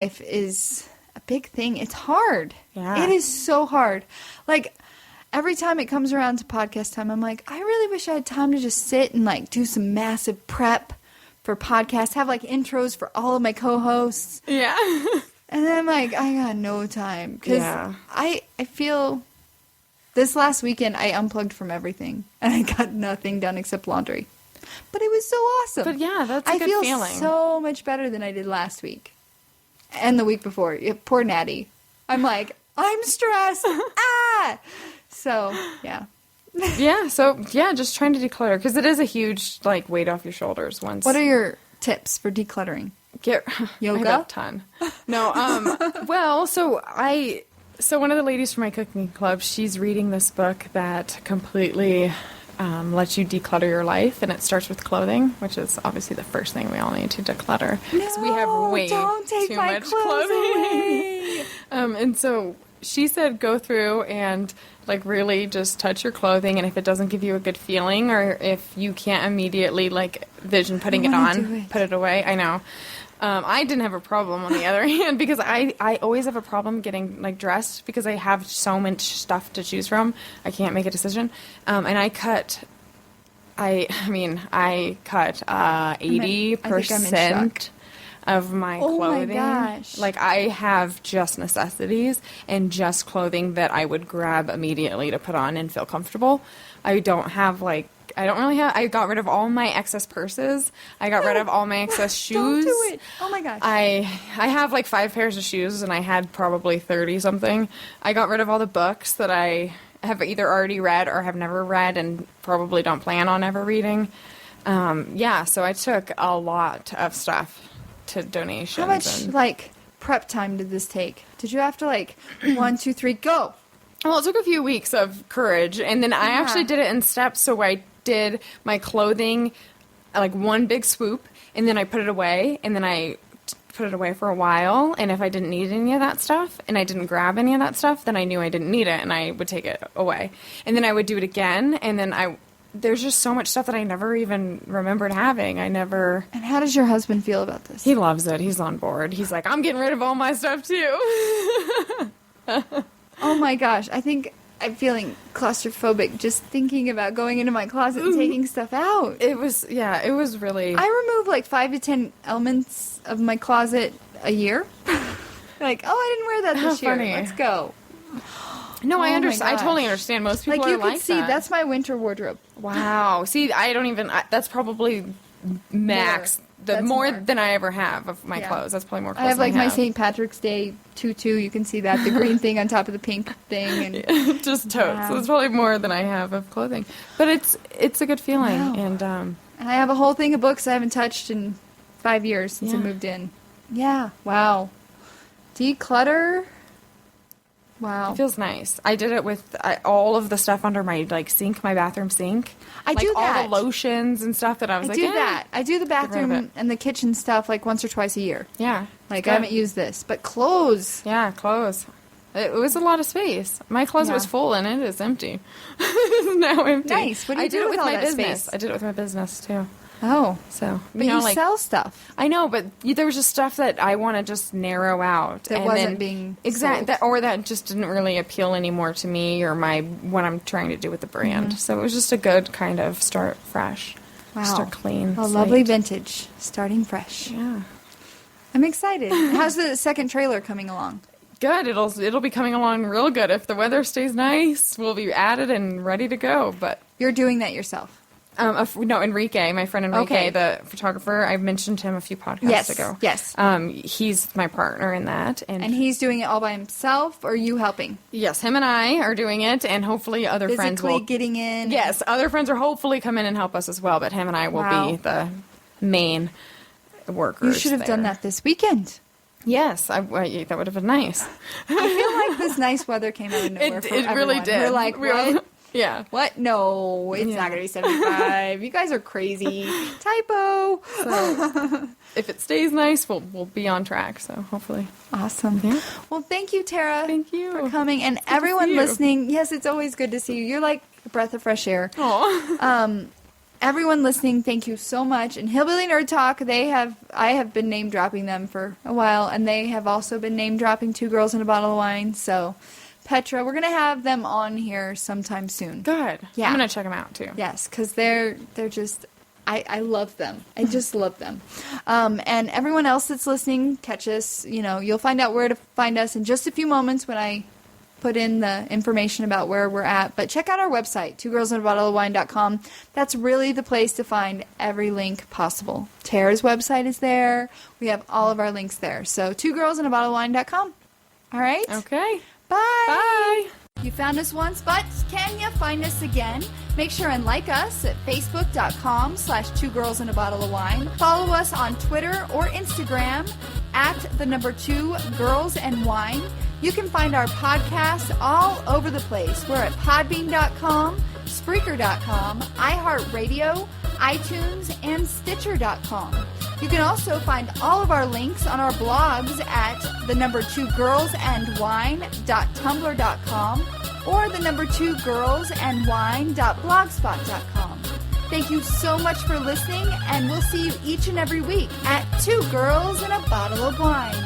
life is a big thing. It's hard. Yeah. It is so hard. Like, every time it comes around to podcast time, I'm like, I really wish I had time to just sit and, like, do some massive prep for podcasts, have, like, intros for all of my co-hosts. Yeah. And then I'm like, I got no time. Because I feel this last weekend, I unplugged from everything. And I got nothing done except laundry. But it was so awesome. But yeah, that's a good feeling. I feel so much better than I did last week. And the week before. Yeah, poor Natty. I'm like, I'm stressed. So, yeah. Just trying to declutter. Because it is a huge, like, weight off your shoulders once. What are your tips for decluttering? Yoga? I have a ton. No, so one of the ladies from my cooking club, she's reading this book that completely lets you declutter your life, and it starts with clothing, which is obviously the first thing we all need to declutter. No, we have way too much clothing. And so she said go through and like really just touch your clothing, and if it doesn't give you a good feeling, or if you can't immediately like vision putting it on, put it away. I know. I didn't have a problem on the other hand, because I always have a problem getting like dressed because I have so much stuff to choose from. I can't make a decision. And I cut 80% of my clothing. Oh my gosh. Like, I have just necessities and just clothing that I would grab immediately to put on and feel comfortable. I got rid of all my excess purses. I got rid of all my excess shoes. Don't do it. Oh my gosh. I have like 5 pairs of shoes, and I had probably 30 something. I got rid of all the books that I have either already read or have never read and probably don't plan on ever reading. So I took a lot of stuff to donations. How much like prep time did this take? Did you have to like 1, 2, 3, go? Well, it took a few weeks of courage, and then I actually did it in steps. So I did my clothing like one big swoop, and then I put it away, and then I put it away for a while, and if I didn't need any of that stuff and I didn't grab any of that stuff, then I knew I didn't need it, and I would take it away. And then I would do it again, and then there's just so much stuff that I never even remembered having. And how does your husband feel about this? He loves it. He's on board. He's like, I'm getting rid of all my stuff too. Oh my gosh, I think I'm feeling claustrophobic just thinking about going into my closet and taking stuff out. It was really... I remove like 5 to 10 elements of my closet a year. Like, I didn't wear that this year. Funny. Let's go. No, I understand. I totally understand. Most people like, are you like can see, that's my winter wardrobe. Wow. See, I don't even... that's probably max... more than I ever have of my clothes. That's probably more clothes I have like my St. Patrick's Day tutu. You can see that. The green thing on top of the pink thing. And just totes. Wow. So it's probably more than I have of clothing. But it's a good feeling. Wow. And I have a whole thing of books I haven't touched in 5 years since I moved in. Yeah. Wow. Declutter. Wow. It feels nice. I did it with all of the stuff under my sink, my bathroom sink. I do that. All the lotions and stuff that I was I do that. I do the bathroom and the kitchen stuff like once or twice a year. Yeah. Like I haven't used this. But clothes. Yeah, clothes. It was a lot of space. My closet was full and it is empty. It's now empty. Nice. What do you do with all that business? space? I did it with my business too. Oh. So, but you sell stuff. I know, but there was just stuff that I want to just narrow out. That wasn't being sold. Or that just didn't really appeal anymore to me or what I'm trying to do with the brand. Mm-hmm. So it was just a good kind of start fresh. Wow. Start clean. A lovely vintage. Starting fresh. Yeah. I'm excited. How's the second trailer coming along? Good. It'll be coming along real good. If the weather stays nice, we'll be at it and ready to go. But you're doing that yourself? No, Enrique, my friend Enrique, the photographer. I mentioned him a few podcasts ago. Yes. He's my partner in that. And he's doing it all by himself, or are you helping? Yes, him and I are doing it, and hopefully other friends will... getting in? Yes, other friends will hopefully come in and help us as well, but him and I will be the main workers. You should have done that this weekend. Yes, that would have been nice. I feel like this nice weather came out of nowhere for everyone. It really did. We're like, what? Yeah. What? No, it's not going to be 75. You guys are crazy. Typo. So, if it stays nice, we'll be on track. So hopefully. Awesome. Yeah. Well, thank you, Tara. Thank you for coming, and everyone listening. Yes, it's always good to see you. You're like a breath of fresh air. Aww. everyone listening, thank you so much. And Hillbilly Nerd Talk, I have been name dropping them for a while, and they have also been name dropping Two Girls and a Bottle of Wine. So, Petra, we're gonna have them on here sometime soon. Good. Yeah. I'm gonna check them out too. Yes, because they're just. I love them. I just love them. And everyone else that's listening, catch us. You'll find out where to find us in just a few moments when I put in the information about where we're at. But check out our website, twogirlsandabottleofwine.com. That's really the place to find every link possible. Tara's website is there. We have all of our links there. So twogirlsandabottleofwine.com. All right? Okay. Bye. Bye. You found us once, but can you find us again? Make sure and like us at facebook.com/twogirlsandabottle-of-wine. Follow us on Twitter or Instagram at @2girlsandwine. You can find our podcasts all over the place. We're at podbean.com, Spreaker.com, iHeartRadio, iTunes, and Stitcher.com. You can also find all of our links on our blogs at 2girlsandwine.tumblr.com or 2girlsandwine.blogspot.com. Thank you so much for listening, and we'll see you each and every week at 2 Girls and a Bottle of Wine.